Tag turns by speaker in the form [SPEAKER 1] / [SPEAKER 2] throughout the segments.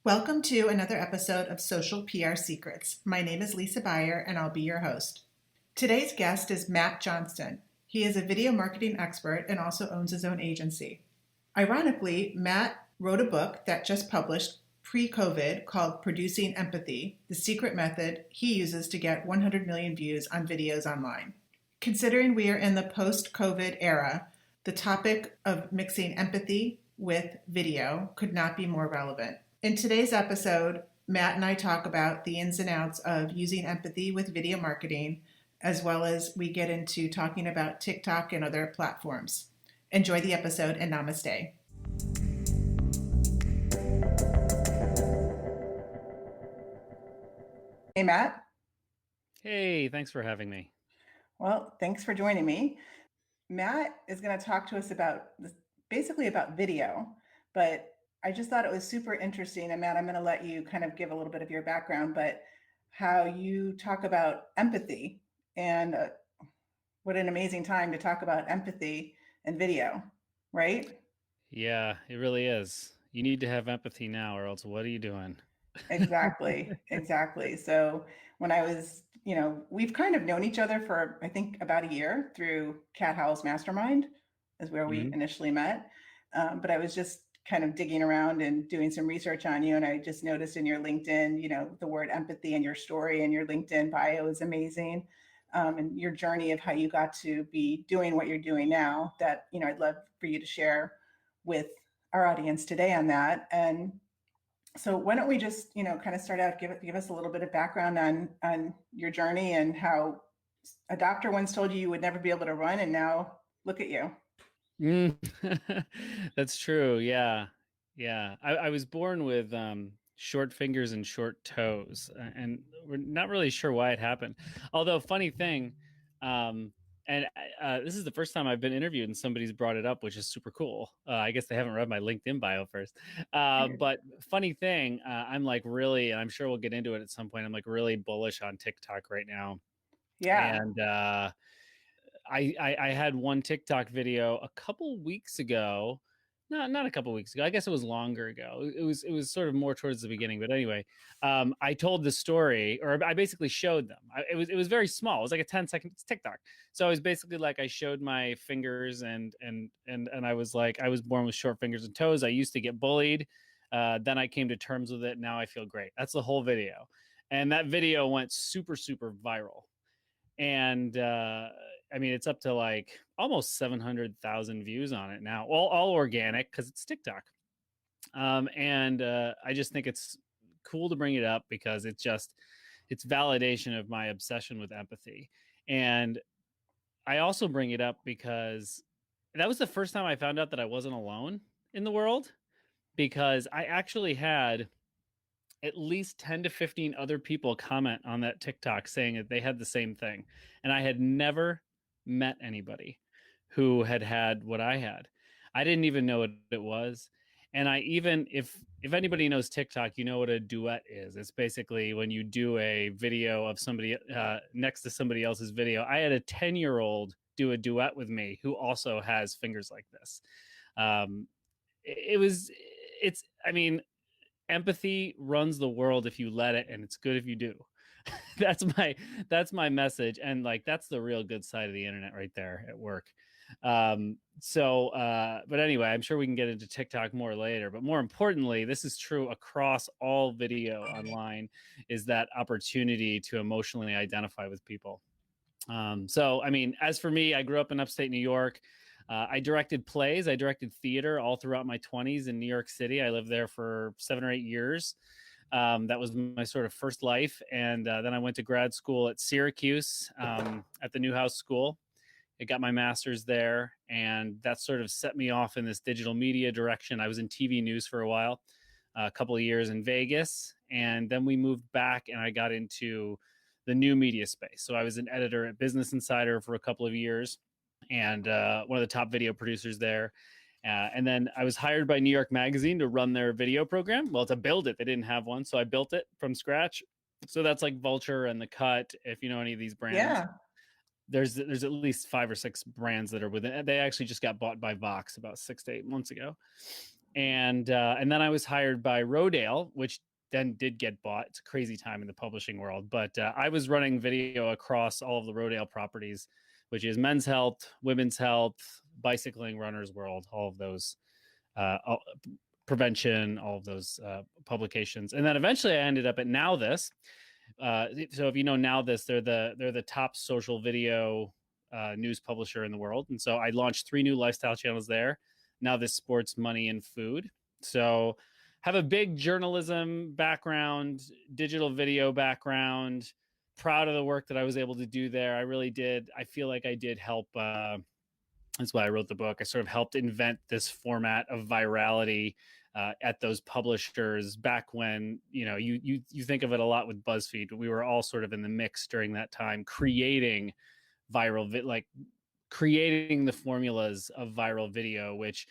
[SPEAKER 1] Welcome to another episode of Social PR Secrets. My name is Lisa Beyer and I'll be your host. Today's guest is Matt Johnston. He is a video marketing expert and also owns his own agency. Ironically, Matt wrote a book that just published pre-COVID called Producing Empathy, the secret method he uses to get 100 million views on videos online. Considering we are in the post-COVID era, the topic of mixing empathy with video could not be more relevant. In today's episode, Matt and I talk about the ins and outs of using empathy with video marketing, as well as we get into talking about TikTok and other platforms. Enjoy the episode and namaste. Hey, Matt.
[SPEAKER 2] Hey, thanks for having me.
[SPEAKER 1] Well, thanks for joining me. Matt is going to talk to us basically about video, but I just thought it was super interesting. And Matt, I'm going to let you kind of give a little bit of your background, but how you talk about empathy and what an amazing time to talk about empathy and video, right?
[SPEAKER 2] Yeah, it really is. You need to have empathy now, or else what are you doing?
[SPEAKER 1] Exactly. So when I was, we've kind of known each other for, I think, about a year through Cat Howell's Mastermind is where we
[SPEAKER 2] hmm
[SPEAKER 1] initially met. But I was just kind of digging around and doing some research on you. And I just noticed in your LinkedIn, the word empathy in your story and your LinkedIn bio is amazing. And your journey of how you got to be doing what you're doing now that, I'd love for you to share with our audience today on that. And so why don't we just, kind of start out, give us a little bit of background on your journey and how a doctor once told you would never be able to run, and now look at you.
[SPEAKER 2] That's true. Yeah. Yeah. I was born with short fingers and short toes, and we're not really sure why it happened. Although, funny thing, and this is the first time I've been interviewed and somebody's brought it up, which is super cool. I guess they haven't read my LinkedIn bio first. But funny thing, I'm like really, and I'm sure we'll get into it at some point. I'm like really bullish on TikTok right now.
[SPEAKER 1] Yeah.
[SPEAKER 2] And I had one TikTok video a couple weeks ago. Not a couple weeks ago. I guess it was longer ago. It was sort of more towards the beginning. But anyway, I told the story, or I basically showed them. It was very small. It was like a 10-second TikTok. So I was basically like I showed my fingers and I was like I was born with short fingers and toes. I used to get bullied. Then I came to terms with it. Now I feel great. That's the whole video, and that video went super viral. And I mean, it's up to like almost 700,000 views on it now, all organic because it's TikTok. And I just think it's cool to bring it up because it's validation of my obsession with empathy. And I also bring it up because that was the first time I found out that I wasn't alone in the world, because I actually had at least 10 to 15 other people comment on that TikTok saying that they had the same thing. And I had never met anybody who had had what I had. I didn't even know what it was. And I even, if anybody knows TikTok, you know what a duet is. It's basically when you do a video of somebody next to somebody else's video. I had a 10-year-old do a duet with me who also has fingers like this. Um, I mean, empathy runs the world if you let it, and it's good if you do. That's my message, and like that's the real good side of the internet right there at work. But anyway, I'm sure we can get into TikTok more later, but more importantly, this is true across all video online, is that opportunity to emotionally identify with people. So I mean, as for me, I grew up in upstate New York. I directed plays. I directed theater all throughout my 20s in New York City. I lived there for 7 or 8 years. That was my sort of first life. And then I went to grad school at Syracuse at the Newhouse School. I got my master's there, and that sort of set me off in this digital media direction. I was in TV news for a while, a couple of years in Vegas, and then we moved back, and I got into the new media space. So I was an editor at Business Insider for a couple of years, and one of the top video producers there. And then I was hired by New York Magazine to run their video program. Well, to build it. They didn't have one, so I built it from scratch. So that's like Vulture and The Cut, if you know any of these brands.
[SPEAKER 1] Yeah.
[SPEAKER 2] There's at least 5 or 6 brands that are within. They actually just got bought by Vox about 6 to 8 months ago. And then I was hired by Rodale, which then did get bought. It's a crazy time in the publishing world, but I was running video across all of the Rodale properties, which is Men's Health, Women's Health, Bicycling, Runner's World, all of those, prevention, all of those publications. And then eventually I ended up at Now This. So if you know Now This, they're the top social video news publisher in the world. And so I launched 3 new lifestyle channels there. Now This, Sports, Money, and Food. So have a big journalism background, digital video background. Proud of the work that I was able to do there. I really did. I feel like I did help. That's why I wrote the book. I sort of helped invent this format of virality at those publishers back when, you think of it a lot with BuzzFeed, but we were all sort of in the mix during that time, creating creating the formulas of viral video, which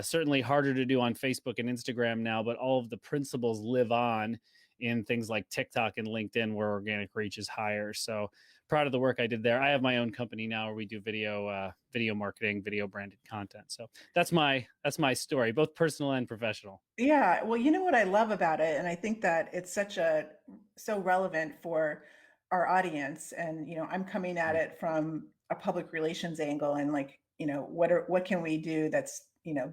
[SPEAKER 2] certainly harder to do on Facebook and Instagram now, but all of the principles live on in things like TikTok and LinkedIn, where organic reach is higher. So proud of the work I did there. I have my own company now where we do video marketing, video branded content. So that's my story, both personal and professional.
[SPEAKER 1] Yeah, well, you know what I love about it, and I think that it's so relevant for our audience. And I'm coming at it from a public relations angle, and what can we do that's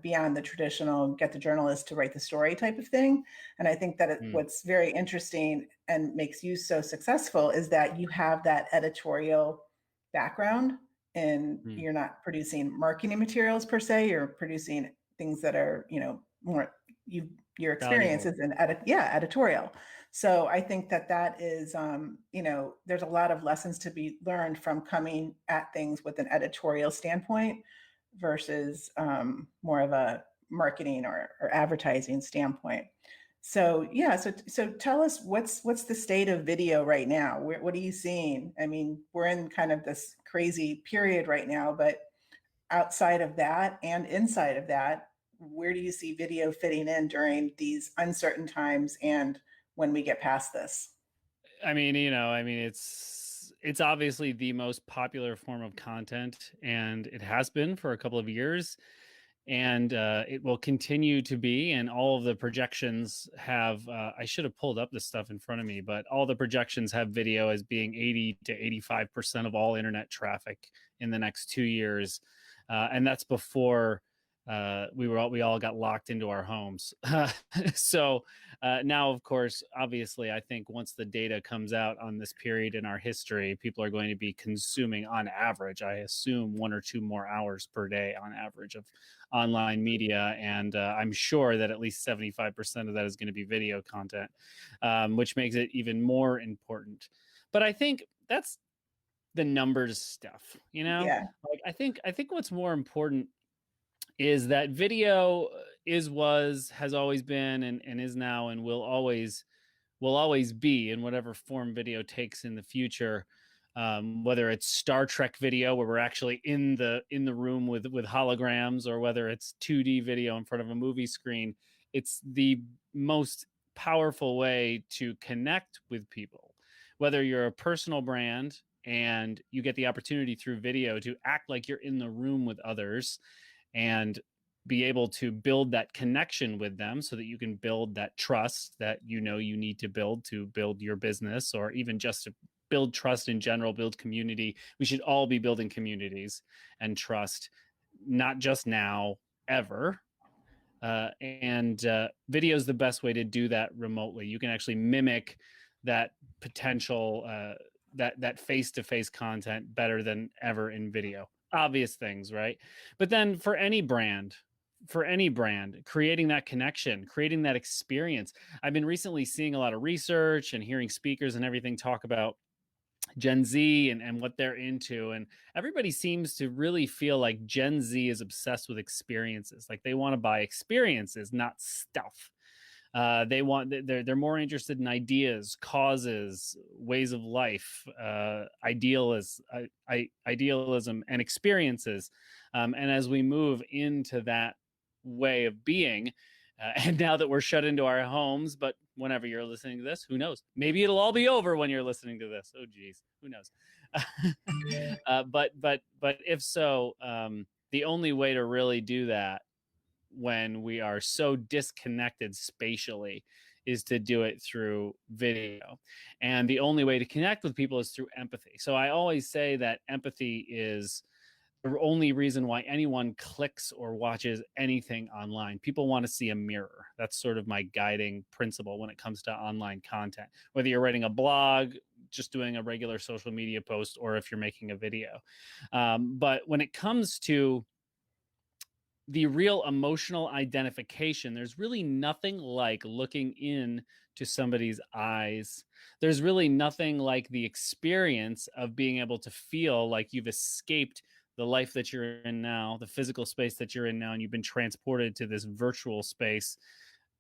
[SPEAKER 1] beyond the traditional get the journalist to write the story type of thing. And I think that what's very interesting and makes you so successful is that you have that editorial background, and you're not producing marketing materials per se. You're producing things that are more your experience is in editorial. So I think that is there's a lot of lessons to be learned from coming at things with an editorial standpoint versus more of a marketing or advertising standpoint. So so tell us what's the state of video right now? What are you seeing? I mean, we're in kind of this crazy period right now, but outside of that and inside of that, where do you see video fitting in during these uncertain times and when we get past this?
[SPEAKER 2] It's obviously the most popular form of content, and it has been for a couple of years, and it will continue to be. And all of the projections have, I should have pulled up this stuff in front of me, but all the projections have video as being 80 to 85% of all internet traffic in the next 2 years. And that's before we all got locked into our homes. So now, of course, obviously, I think once the data comes out on this period in our history, people are going to be consuming, on average, I assume, 1 or 2 more hours per day on average of online media. And I'm sure that at least 75% of that is going to be video content, which makes it even more important. But I think that's the numbers stuff,
[SPEAKER 1] Yeah.
[SPEAKER 2] Like I think what's more important is that video has always been, and is now, and will always be, in whatever form video takes in the future. Whether it's Star Trek video, where we're actually in the room with holograms, or whether it's 2D video in front of a movie screen, it's the most powerful way to connect with people. Whether you're a personal brand and you get the opportunity through video to act like you're in the room with others and be able to build that connection with them, so that you can build that trust that you need to build your business, or even just to build trust in general, build community. We should all be building communities and trust, not just now, ever. And video is the best way to do that remotely. You can actually mimic that potential, that face-to-face content better than ever in video. Obvious things, right? But then for any brand, creating that connection, creating that experience. I've been recently seeing a lot of research and hearing speakers and everything talk about Gen Z and what they're into. And everybody seems to really feel like Gen Z is obsessed with experiences. Like they want to buy experiences, not stuff. They're more interested in ideas, causes, ways of life, idealism, and experiences. And as we move into that way of being, and now that we're shut into our homes, but whenever you're listening to this, who knows? Maybe it'll all be over when you're listening to this. Oh, geez, who knows? But if so, the only way to really do that when we are so disconnected spatially is to do it through video. And the only way to connect with people is through empathy. So I always say that empathy is the only reason why anyone clicks or watches anything online. People want to see a mirror. That's sort of my guiding principle when it comes to online content, whether you're writing a blog, just doing a regular social media post, or if you're making a video. But when it comes to the real emotional identification, there's really nothing like looking in to somebody's eyes. There's really nothing like the experience of being able to feel like you've escaped the life that you're in now, the physical space that you're in now, and you've been transported to this virtual space,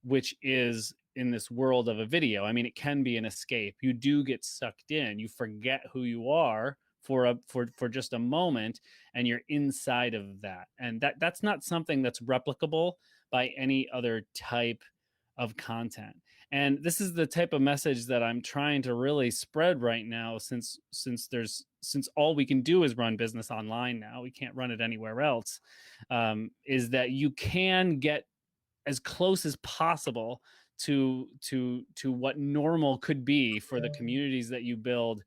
[SPEAKER 2] which is in this world of a video. I mean, it can be an escape. You do get sucked in. You forget who you are for just a moment, and you're inside of that. And that's not something that's replicable by any other type of content. And this is the type of message that I'm trying to really spread right now, since all we can do is run business online now. We can't run it anywhere else. Is that you can get as close as possible to what normal could be for the communities that you build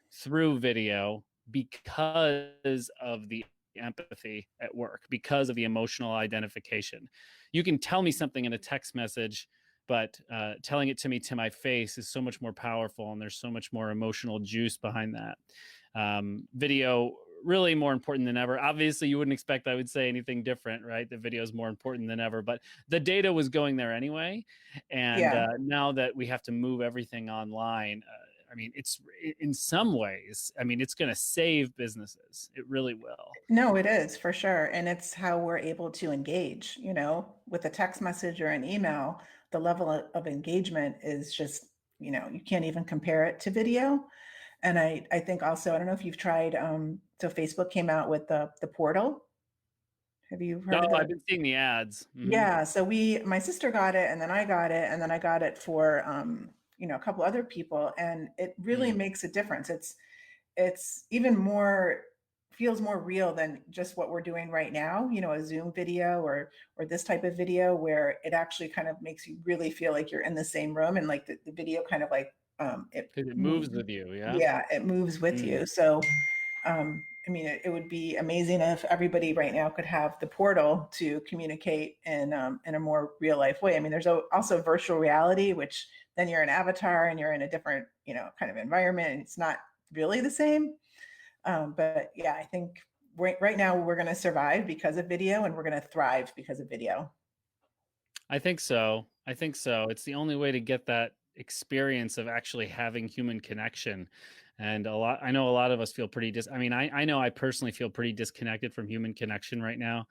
[SPEAKER 2] through video, because of the empathy at work, because of the emotional identification. You can tell me something in a text message, but telling it to me to my face is so much more powerful, and there's so much more emotional juice behind that. Video really more important than ever. Obviously, you wouldn't expect I would say anything different, right? The video is more important than ever, but the data was going there anyway. And
[SPEAKER 1] Yeah.
[SPEAKER 2] now that we have to move everything online, I mean, it's in some ways, I mean, it's going to save businesses. It really will.
[SPEAKER 1] No, it is for sure. And it's how we're able to engage, with a text message or an email, the level of engagement is just, you can't even compare it to video. And I think also, I don't know if you've tried, so Facebook came out with the portal. Have you heard of
[SPEAKER 2] Oh, I've
[SPEAKER 1] that?
[SPEAKER 2] been seeing the ads.
[SPEAKER 1] Yeah, so my sister got it, and then I got it, and then I got it for, a couple other people, and it really
[SPEAKER 2] Mm.
[SPEAKER 1] makes a difference. It's even more feels more real than just what we're doing right now, a Zoom video or this type of video where it actually kind of makes you really feel like you're in the same room, and like the video kind of like it
[SPEAKER 2] 'Cause it
[SPEAKER 1] moves.
[SPEAKER 2] moves with you, yeah?
[SPEAKER 1] Yeah, it moves with
[SPEAKER 2] Mm.
[SPEAKER 1] you. So I mean, it would be amazing if everybody right now could have the portal to communicate in a more real life way. I mean, there's also virtual reality, which then you're an avatar and you're in a different, kind of environment, and it's not really the same. But yeah, I think right now we're going to survive because of video, and we're going to thrive because of video.
[SPEAKER 2] I think so. I think so. It's the only way to get that experience of actually having human connection. And I know a lot of us feel pretty I mean, I know I personally feel pretty disconnected from human connection right now.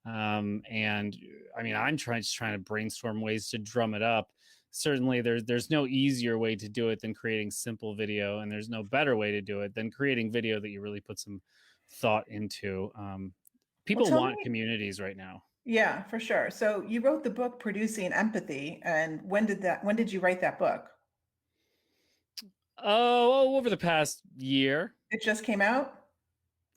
[SPEAKER 2] And I mean, I'm just trying to brainstorm ways to drum it up. Certainly there's no easier way to do it than creating simple video, and there's no better way to do it than creating video that you really put some thought into.
[SPEAKER 1] Well,
[SPEAKER 2] People
[SPEAKER 1] tell
[SPEAKER 2] want
[SPEAKER 1] me,
[SPEAKER 2] communities right now.
[SPEAKER 1] yeah, for sure. So you wrote the book Producing Empathy, and when did you write that book?
[SPEAKER 2] Oh, over the past year.
[SPEAKER 1] It just came out?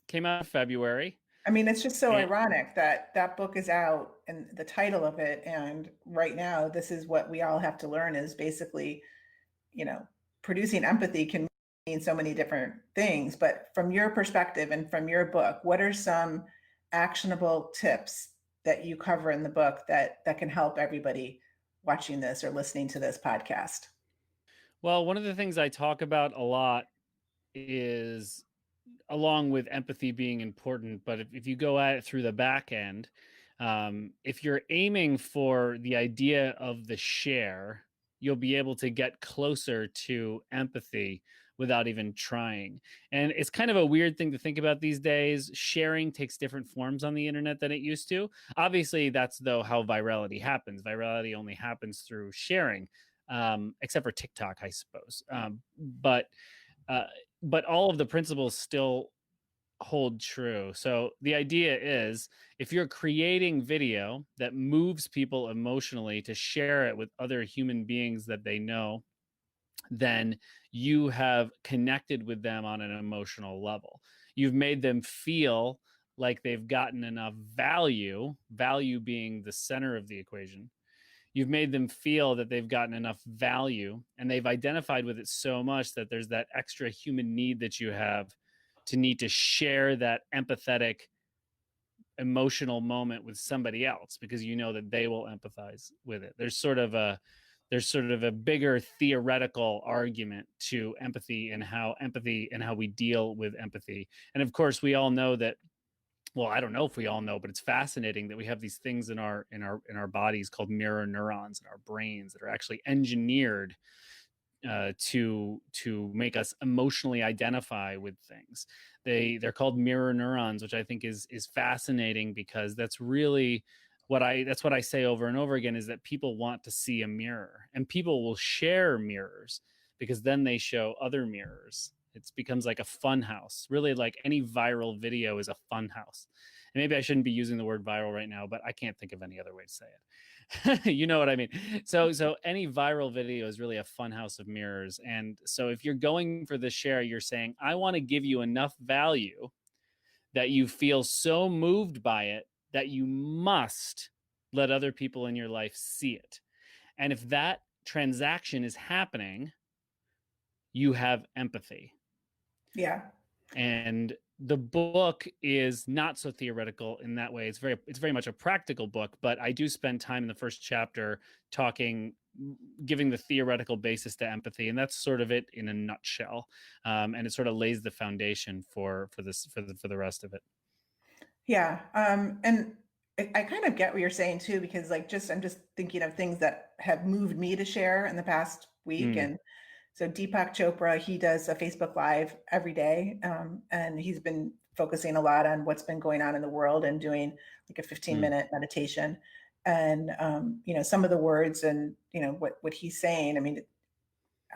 [SPEAKER 2] Came out in February.
[SPEAKER 1] I mean, it's just so
[SPEAKER 2] And
[SPEAKER 1] ironic that that book is out and the title of it, and right now, this is what we all have to learn is basically, you know, producing empathy can mean so many different things. But from your perspective and from your book, what are some actionable tips that you cover in the book that can help everybody watching this or listening to this podcast?
[SPEAKER 2] well, one of the things I talk about a lot is, along with empathy being important, but if you go at it through the back end, if you're aiming for the idea of the share, you'll be able to get closer to empathy without even trying. And it's kind of a weird thing to think about these days. Sharing takes different forms on the internet than it used to. Obviously, that's though how virality happens. Virality only happens through sharing, except for TikTok, I suppose. Uh, but all of the principles still hold true. So the idea is, if you're creating video that moves people emotionally to share it with other human beings that they know, then you have connected with them on an emotional level. You've made them feel like they've gotten enough value being the center of the equation. You've made them feel that they've gotten enough value, and they've identified with it so much that there's that extra human need that you have to need to share that empathetic emotional moment with somebody else, because you know that they will empathize with it. There's sort of a bigger theoretical argument to empathy and how we deal with empathy. And of course, we all know that, well, I don't know if we all know, but it's fascinating that we have these things in our bodies called mirror neurons in our brains that are actually engineered to make us emotionally identify with things. They're called mirror neurons, which I think is fascinating, because that's really what I say over and over again, is that people want to see a mirror, and people will share mirrors because then they show other mirrors. It becomes like a fun house. Really, like any viral video is a fun house. And maybe I shouldn't be using the word viral right now, but I can't think of any other way to say it. You know what I mean? So any viral video is really a fun house of mirrors. And so if you're going for the share, you're saying, I want to give you enough value that you feel so moved by it that you must let other people in your life see it. And if that transaction is happening, you have empathy.
[SPEAKER 1] Yeah.
[SPEAKER 2] And the book is not so theoretical in that way. It's very much a practical book, but I do spend time in the first chapter giving the theoretical basis to empathy, and that's sort of it in a nutshell. And it sort of lays the foundation for the rest of it.
[SPEAKER 1] Yeah. And I kind of get what you're saying too, because I'm just thinking of things that have moved me to share in the past week. And so Deepak Chopra, he does a Facebook Live every day, and he's been focusing a lot on what's been going on in the world and doing like a 15-minute meditation. And some of the words and what he's saying, I mean,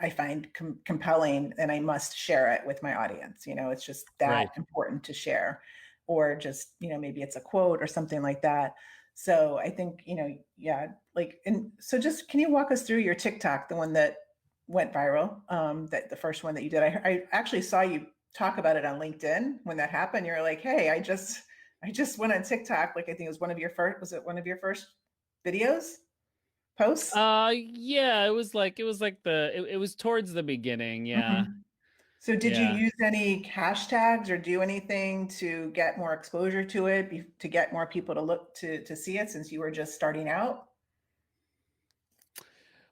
[SPEAKER 1] I find compelling, and I must share it with my audience. It's just that important to share, or just maybe it's a quote or something like that. So I think and so just can you walk us through your TikTok, the one that went viral, that the first one that you did? I actually saw you talk about it on LinkedIn when that happened. You're like, hey, I just went on TikTok. Like, I think it was one of your first videos, posts?
[SPEAKER 2] Yeah, it was towards the beginning. Yeah.
[SPEAKER 1] Mm-hmm. So did you use any hashtags or do anything to get more exposure to it, to get more people to look to see it, since you were just starting out?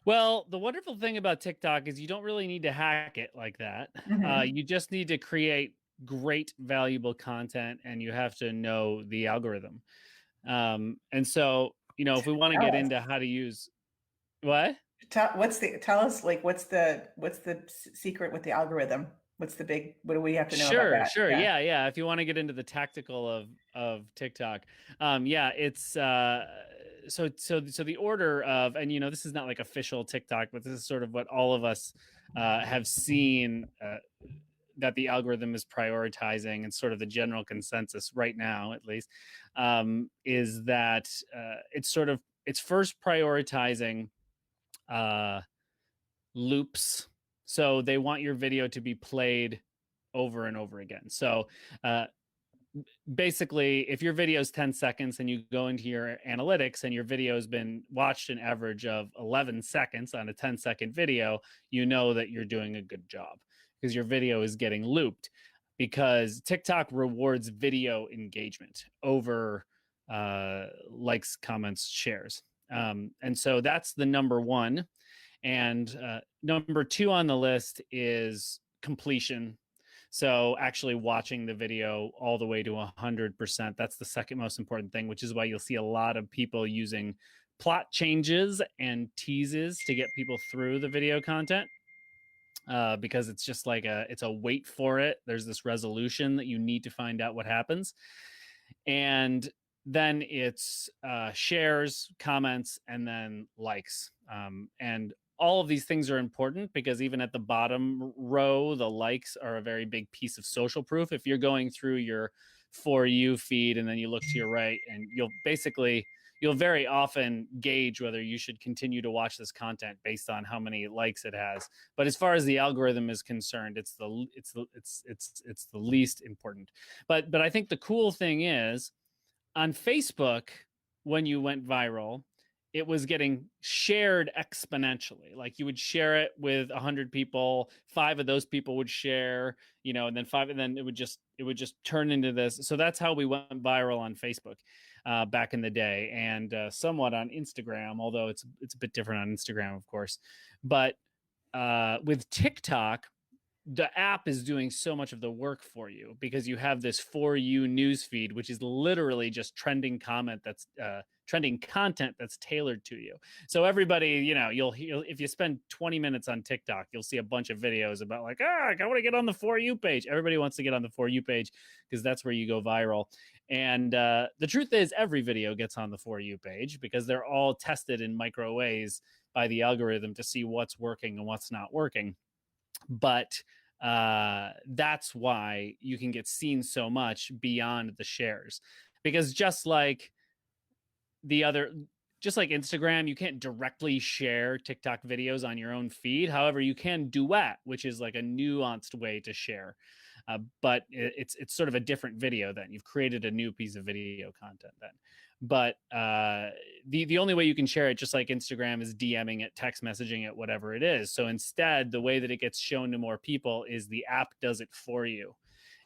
[SPEAKER 2] Well, the wonderful thing about TikTok is you don't really need to hack it like that.
[SPEAKER 1] Mm-hmm.
[SPEAKER 2] You just need to create great, valuable content, and you have to know the algorithm. And so, if we want to get into how to use what?
[SPEAKER 1] Tell us, like, what's the secret with the algorithm? What do we have to know about that?
[SPEAKER 2] Sure. Yeah. If you want to get into the tactical of TikTok, it's so the order of, and this is not like official TikTok, but this is sort of what all of us have seen that the algorithm is prioritizing, and sort of the general consensus right now, at least, is that it's first prioritizing loops. So they want your video to be played over and over again. So basically, if your video is 10 seconds and you go into your analytics and your video has been watched an average of 11 seconds on a 10-second video, you know that you're doing a good job, because your video is getting looped, because TikTok rewards video engagement over likes, comments, shares. And so that's the number one. And number two on the list is completion. So actually watching the video all the way to 100%, that's the second most important thing, which is why you'll see a lot of people using plot changes and teases to get people through the video content. Because it's just like it's a wait for it. There's this resolution that you need to find out what happens. And then it's shares, comments, and then likes. And all of these things are important, because even at the bottom row, the likes are a very big piece of social proof. If you're going through your For You feed and then you look to your right, and you'll very often gauge whether you should continue to watch this content based on how many likes it has. But as far as the algorithm is concerned, it's the least important. But I think the cool thing is on Facebook, when you went viral, it was getting shared exponentially. Like you would share it with 100 people, 5 of those people would share, and then 5, and then it would just turn into this. So that's how we went viral on Facebook back in the day, and somewhat on Instagram, although it's a bit different on Instagram, of course. But with TikTok, the app is doing so much of the work for you because you have this For You news feed, which is literally just trending content that's tailored to you. So everybody, you'll if you spend 20 minutes on TikTok, you'll see a bunch of videos about like, I want to get on the For You page. Everybody wants to get on the For You page because that's where you go viral. And the truth is, every video gets on the For You page because they're all tested in micro ways by the algorithm to see what's working and what's not working. But that's why you can get seen so much beyond the shares, because just like Instagram, you can't directly share TikTok videos on your own feed. However, you can duet, which is like a nuanced way to share. But it's sort of a different video then. You've created a new piece of video content then. But the only way you can share it, just like Instagram, is DMing it, text messaging it, whatever it is. So instead, the way that it gets shown to more people is the app does it for you.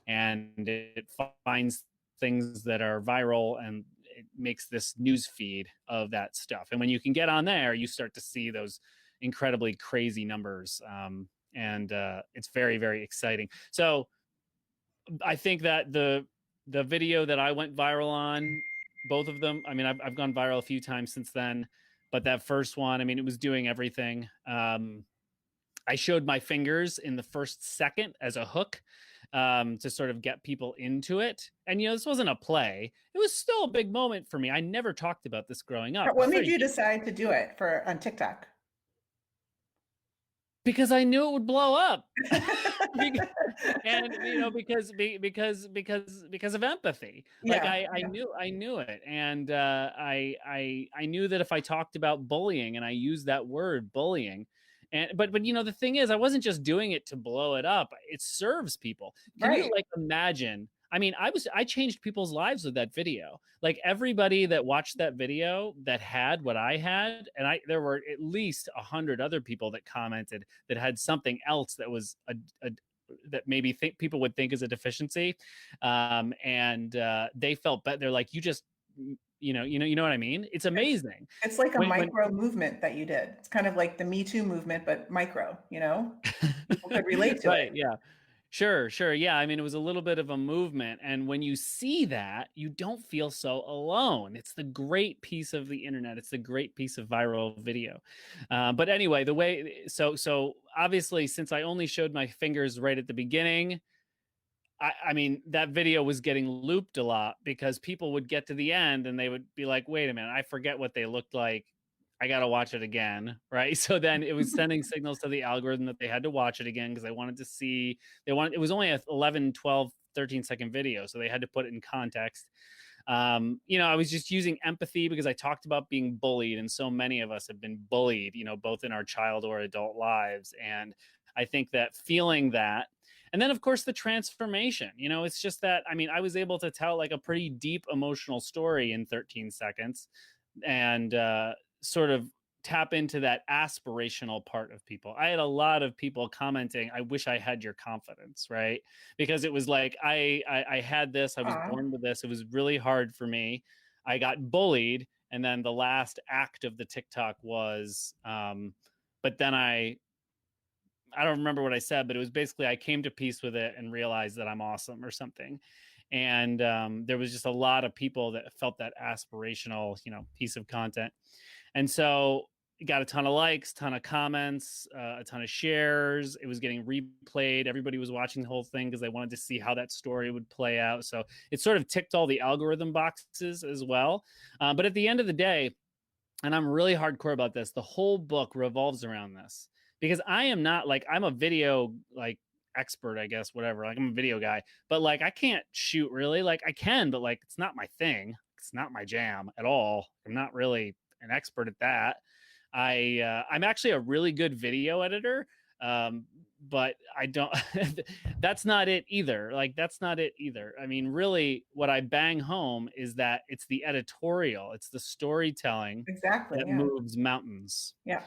[SPEAKER 2] And it finds things that are viral and it makes this news feed of that stuff. And when you can get on there, you start to see those incredibly crazy numbers. And it's very, very exciting. So I think that the video that I went viral on, both of them, I mean, I've gone viral a few times since then, but that first one, I mean, it was doing everything. I showed my fingers in the first second as a hook to sort of get people into it. And, this wasn't a play. It was still a big moment for me. I never talked about this growing up.
[SPEAKER 1] What made you decide to do it on TikTok?
[SPEAKER 2] Because I knew it would blow up. And because of empathy. Like I knew it. And I knew that if I talked about bullying and I used that word bullying, but the thing is, I wasn't just doing it to blow it up. It serves people. Can you imagine? I mean, I changed people's lives with that video. Like everybody that watched that video that had what I had, and there were at least 100 other people that commented that had something else that was that maybe people would think is a deficiency, and they felt better. They're like, you just, you know what I mean? It's amazing.
[SPEAKER 1] It's like a micro movement that you did. It's kind of like the Me Too movement, but micro. People could relate to it.
[SPEAKER 2] Yeah. Sure. Yeah. I mean, it was a little bit of a movement. And when you see that, you don't feel so alone. It's the great piece of the internet. It's the great piece of viral video. But anyway, so obviously, since I only showed my fingers right at the beginning, I mean, that video was getting looped a lot because people would get to the end and they would be like, wait a minute, I forget what they looked like. I got to watch it again. Right. So then it was sending signals to the algorithm that they had to watch it again because they wanted to see, it was only a 11, 12, 13-second video. So they had to put it in context. I was just using empathy because I talked about being bullied, and so many of us have been bullied, both in our child or adult lives. And I think that feeling that, and then of course the transformation, it's just that, I mean, I was able to tell like a pretty deep emotional story in 13 seconds and, sort of tap into that aspirational part of people. I had a lot of people commenting, I wish I had your confidence, right? Because it was like, I had this, I was born with this. It was really hard for me. I got bullied. And then the last act of the TikTok was, but then I don't remember what I said, but it was basically, I came to peace with it and realized that I'm awesome or something. And there was just a lot of people that felt that aspirational, piece of content. And so it got a ton of likes, ton of comments, a ton of shares. It was getting replayed. Everybody was watching the whole thing because they wanted to see how that story would play out. So it sort of ticked all the algorithm boxes as well. But at the end of the day, and I'm really hardcore about this, the whole book revolves around this because I am not like, I'm a video expert, I guess, whatever. Like I'm a video guy, but like I can't shoot really. Like I can, but like it's not my thing. It's not my jam at all. I'm not really an expert at that. I'm actually a really good video editor, um, but I don't. That's not it either. Like that's not it either. I mean, really, what I bang home is that it's the editorial, it's the storytelling
[SPEAKER 1] Exactly.
[SPEAKER 2] that
[SPEAKER 1] Yeah.
[SPEAKER 2] moves mountains.
[SPEAKER 1] Yeah.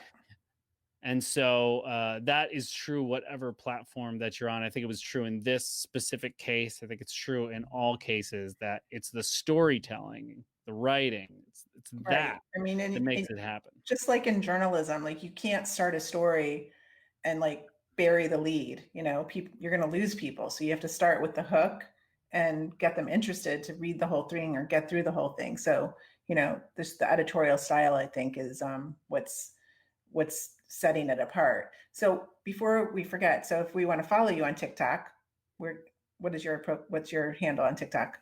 [SPEAKER 2] And so that is true, whatever platform that you're on. I think it was true in this specific case. I think it's true in all cases that it's the storytelling, the writing, it's
[SPEAKER 1] Right.
[SPEAKER 2] that
[SPEAKER 1] I mean,
[SPEAKER 2] that
[SPEAKER 1] and
[SPEAKER 2] makes it happen.
[SPEAKER 1] just like in journalism, like you can't start a story and like bury the lead, people, you're going to lose people. So you have to start with the hook and get them interested to read the whole thing or get through the whole thing. So, this the editorial style, I think, is what's setting it apart. So before we forget, so if we want to follow you on TikTok, where what's your handle on TikTok?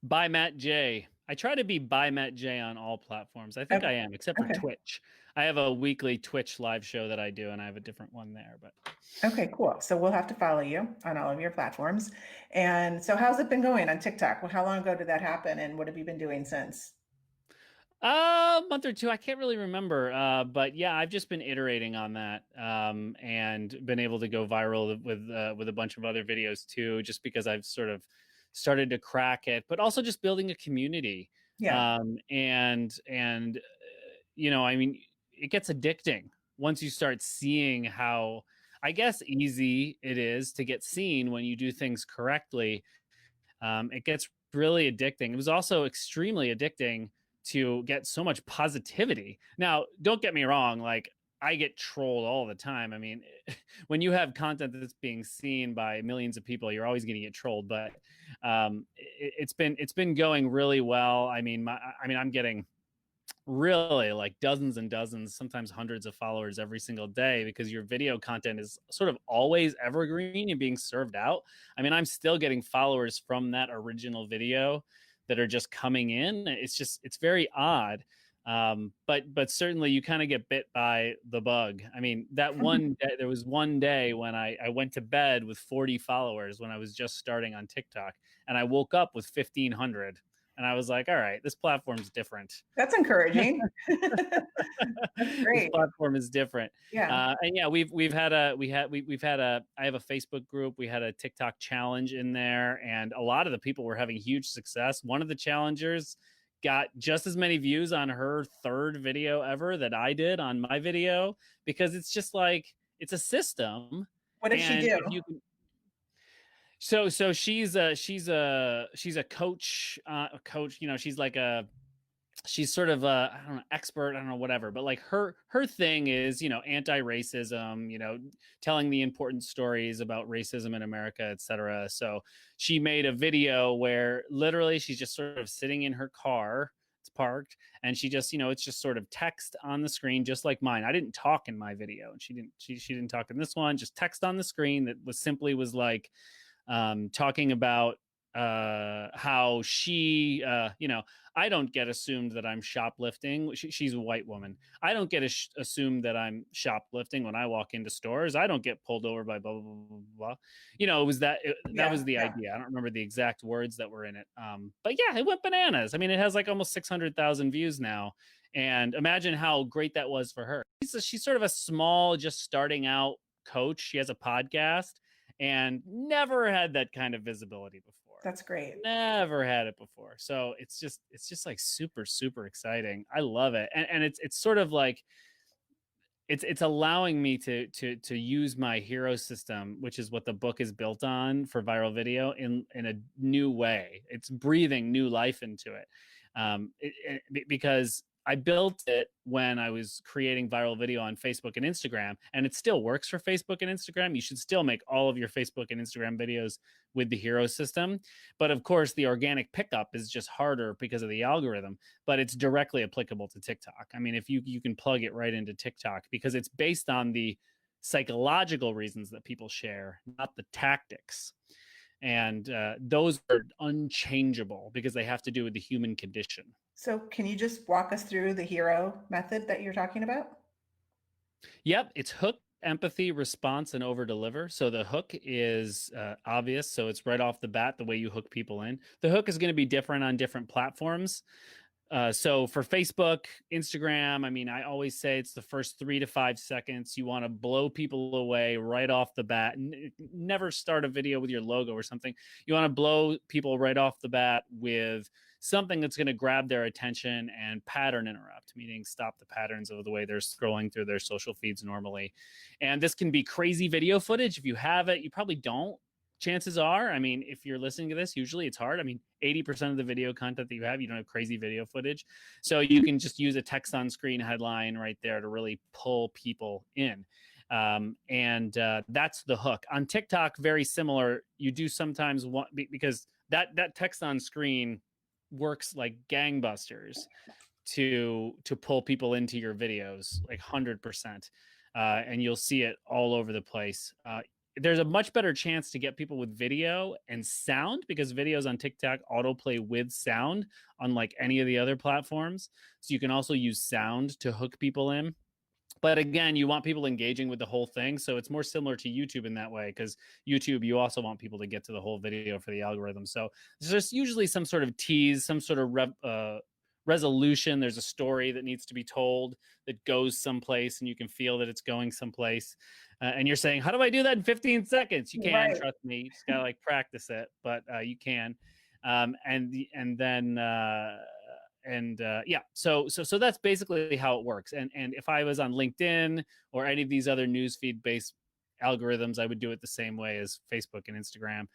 [SPEAKER 2] By Matt J. I try to be by Matt J on all platforms. I think
[SPEAKER 1] Okay.
[SPEAKER 2] I am, except for
[SPEAKER 1] Okay.
[SPEAKER 2] Twitch. I have a weekly Twitch live show that I do, and I have a different one there. But
[SPEAKER 1] Okay, cool. So we'll have to follow you on all of your platforms. And so how's it been going on TikTok? Well, how long ago did that happen and what have you been doing since?
[SPEAKER 2] a month or two, I can't really remember. But yeah, I've just been iterating on that, and been able to go viral with a bunch of other videos too, just because I've sort of started to crack it, but also just building a community.
[SPEAKER 1] Yeah.
[SPEAKER 2] And I mean, it gets addicting once you start seeing how, I guess, easy it is to get seen when you do things correctly. It gets really addicting. It was also extremely addicting to get so much positivity. Now, don't get me wrong, like I get trolled all the time. I mean, when you have content that's being seen by millions of people, you're always going to get trolled. But it's been going really well. I mean, I'm getting really like dozens and dozens, sometimes hundreds of followers every single day because your video content is sort of always evergreen and being served out. I mean, I'm still getting followers from that original video that are just coming in. It's very odd. But certainly you kind of get bit by the bug. I mean, that one day, there was one day when I went to bed with 40 followers when I was just starting on TikTok, and I woke up with 1,500. And I was like, all right, this platform's different.
[SPEAKER 1] That's encouraging. That's
[SPEAKER 2] This
[SPEAKER 1] great.
[SPEAKER 2] platform is different.
[SPEAKER 1] Yeah.
[SPEAKER 2] And yeah, I have a Facebook group. We had a TikTok challenge in there, and a lot of the people were having huge success. One of the challengers got just as many views on her third video ever that I did on my video, because it's just like it's a system.
[SPEAKER 1] What did she
[SPEAKER 2] And
[SPEAKER 1] do?
[SPEAKER 2] if you can, so she's a coach, a coach. She's like she's sort of a, I don't know, expert, I don't know, whatever, but like her thing is, anti-racism, telling the important stories about racism in America, etc. So she made a video where literally she's just sort of sitting in her car, it's parked, and she just, it's just sort of text on the screen, just like mine. I didn't talk in my video, and she didn't talk in this one, just text on the screen that was like, talking about how she, I don't get assumed that I'm shoplifting. She's a white woman. I don't get assumed that I'm shoplifting when I walk into stores. I don't get pulled over by blah blah blah blah. Blah. It was that
[SPEAKER 1] Yeah.
[SPEAKER 2] was the
[SPEAKER 1] Yeah.
[SPEAKER 2] idea. I don't remember the exact words that were in it. But yeah, it went bananas. I mean, it has like almost 600,000 views now, and imagine how great that was for her. She's sort of a small, just starting out coach. She has a podcast and never had that kind of visibility before.
[SPEAKER 1] That's great.
[SPEAKER 2] Never had it before. So it's just like super, super exciting. I love it. And it's sort of like it's allowing me to use my hero system, which is what the book is built on for viral video, in a new way. It's breathing new life into it. Because I built it when I was creating viral video on Facebook and Instagram, and it still works for Facebook and Instagram. You should still make all of your Facebook and Instagram videos with the hero system. But of course, the organic pickup is just harder because of the algorithm, but it's directly applicable to TikTok. I mean, if you can plug it right into TikTok, because it's based on the psychological reasons that people share, not the tactics. And those are unchangeable because they have to do with the human condition.
[SPEAKER 1] So can you just walk us through the hero method that you're talking about?
[SPEAKER 2] Yep, it's hook, empathy, response, and over deliver. So the hook is obvious. So it's right off the bat the way you hook people in. The hook is going to be different on different platforms. So for Facebook, Instagram, I mean, I always say it's the first 3 to 5 seconds. You want to blow people away right off the bat. Never start a video with your logo or something. You want to blow people right off the bat with something that's going to grab their attention and pattern interrupt, meaning stop the patterns of the way they're scrolling through their social feeds normally. And this can be crazy video footage. If you have it, you probably don't. Chances are, I mean, if you're listening to this, usually it's hard. I mean, 80% of the video content that you don't have crazy video footage. So you can just use a text on screen headline right there to really pull people in. And that's the hook. On TikTok, very similar. You do sometimes want, because that text on screen works like gangbusters to pull people into your videos, like 100%. And you'll see it all over the place. There's a much better chance to get people with video and sound, because videos on TikTok autoplay with sound, unlike any of the other platforms. So you can also use sound to hook people in. But again, you want people engaging with the whole thing. So it's more similar to YouTube in that way, because YouTube, you also want people to get to the whole video for the algorithm. So there's usually some sort of tease, some sort of resolution. There's a story that needs to be told that goes someplace, and you can feel that it's going someplace. And you're saying, how do I do that in 15 seconds? You can, right. Trust me. You just got to like practice it, but you can. So that's basically how it works. And if I was on LinkedIn or any of these other newsfeed based algorithms, I would do it the same way as Facebook and Instagram.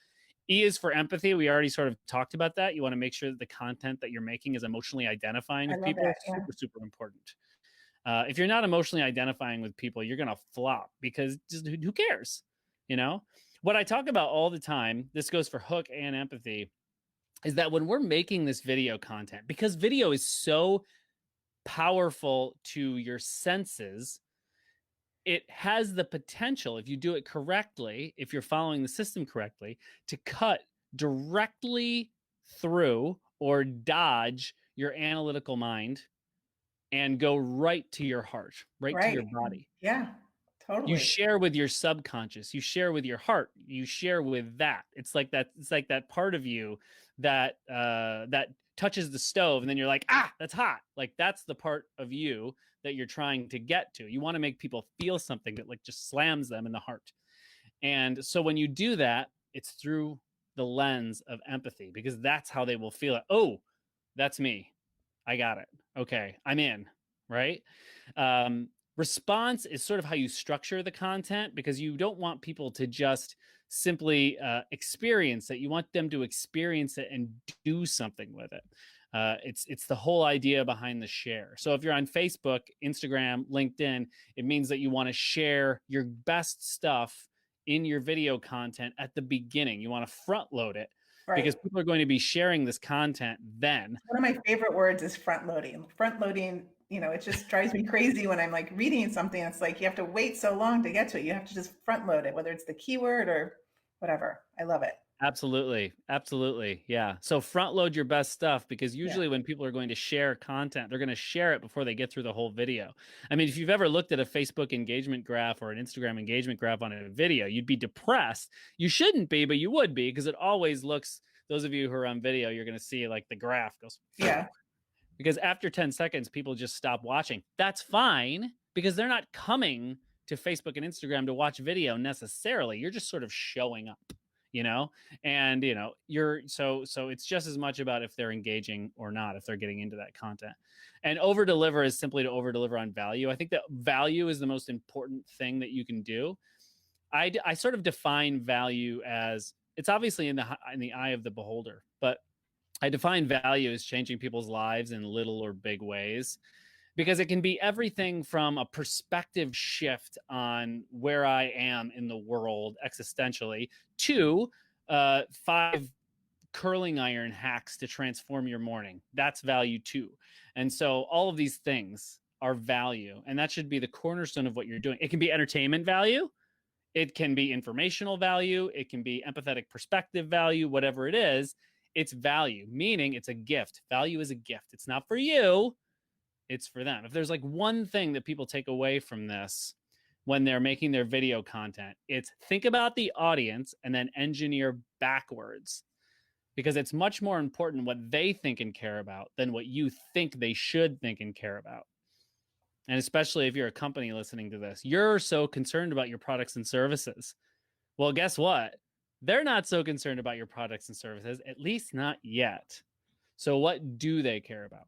[SPEAKER 2] E is for empathy. We already sort of talked about that. You want to make sure that the content that you're making is emotionally identifying with people. That, yeah. Super important. If you're not emotionally identifying with people, you're going to flop, because just who cares? You know, what I talk about all the time, this goes for hook and empathy, is that when we're making this video content, because video is so powerful to your senses, it has the potential, if you do it correctly, if you're following the system correctly, to cut directly through or dodge your analytical mind and go right to your heart, right to your body.
[SPEAKER 1] Yeah, totally.
[SPEAKER 2] You share with your subconscious, you share with your heart, you share with that. It's like that part of you that that touches the stove, and then you're like, that's hot. Like, that's the part of you that you're trying to get to. You want to make people feel something that like just slams them in the heart. And so when you do that, it's through the lens of empathy, because that's how they will feel it. Oh, that's me. I got it. Okay, I'm in, right? Response is sort of how you structure the content, because you don't want people to just simply experience it. You want them to experience it and do something with it. It's the whole idea behind the share. So if you're on Facebook, Instagram, LinkedIn, it means that you want to share your best stuff in your video content at the beginning. You want to front load it. Right. Because people are going to be sharing this content then.
[SPEAKER 1] One of my favorite words is front loading. Front loading, it just drives me crazy when I'm like reading something. It's like you have to wait so long to get to it. You have to just front load it, whether it's the keyword or whatever. I love it.
[SPEAKER 2] Absolutely. Absolutely. Yeah. So front load your best stuff, because usually when people are going to share content, they're going to share it before they get through the whole video. I mean, if you've ever looked at a Facebook engagement graph or an Instagram engagement graph on a video, you'd be depressed. You shouldn't be, but you would be, because it always looks, those of you who are on video, you're going to see like the graph goes.
[SPEAKER 1] Yeah.
[SPEAKER 2] Because after 10 seconds, people just stop watching. That's fine, because they're not coming to Facebook and Instagram to watch video necessarily. You're just sort of showing up. And you're so it's just as much about if they're engaging or not, if they're getting into that content. And over deliver is simply to over deliver on value. I think that value is the most important thing that you can do. I sort of define value as, it's obviously in the eye of the beholder, but I define value as changing people's lives in little or big ways. Because it can be everything from a perspective shift on where I am in the world existentially to 5 curling iron hacks to transform your morning. That's value too. And so all of these things are value, and that should be the cornerstone of what you're doing. It can be entertainment value. It can be informational value. It can be empathetic perspective value, whatever it is. It's value, meaning it's a gift. Value is a gift. It's not for you. It's for them. If there's like one thing that people take away from this, when they're making their video content. It's think about the audience and then engineer backwards, because it's much more important what they think and care about than what you think they should think and care about. And especially if you're a company listening to this, you're so concerned about your products and services. Well, guess what? They're not so concerned about your products and services, at least not yet. So what do they care about?